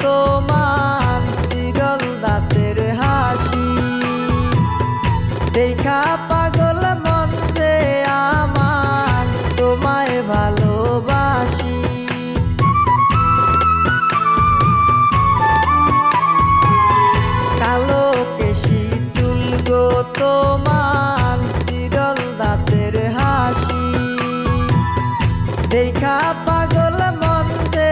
তোমার চিরল দাঁতের হাসি, দেখা পাগল মন যে আমার তোমায় ভালোবাসি। কালো কেশি চুল গো তোমার চিরল দাঁতের হাসি, দেখা পাগল মন যে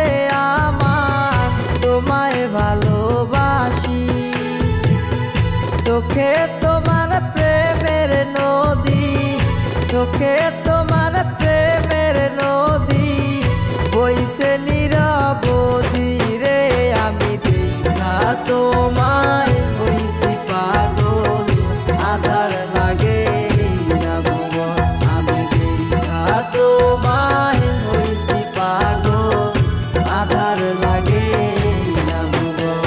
আমার তোমায় ভালোবাসি। চোখে তোমার প্রেমের নদী, চোখে তোমার প্রেমের নদী বইছে নিরবধি রে। আমি দেখা তোমায় হইছি পাগল, আধার লাগে না ভুবন। আমি দেখা তোমায় হইছি পাগল, আধার লাগে না ভুবন।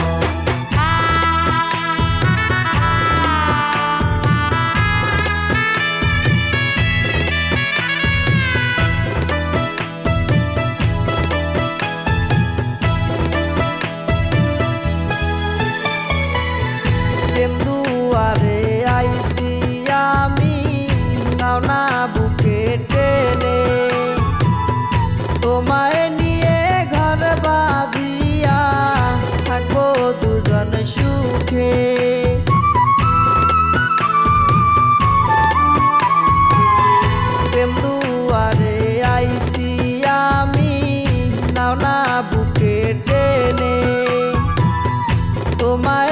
প্রেম দুয়ারে আইছি আমি, নাও না বুকে টেনে, তোমায় নিয়ে ঘর বাঁধিয়া থাকবো দুজন সুখে। প্রেম দুয়ারে আইছি আমি, নাও না বুকে টেনে, তোমায়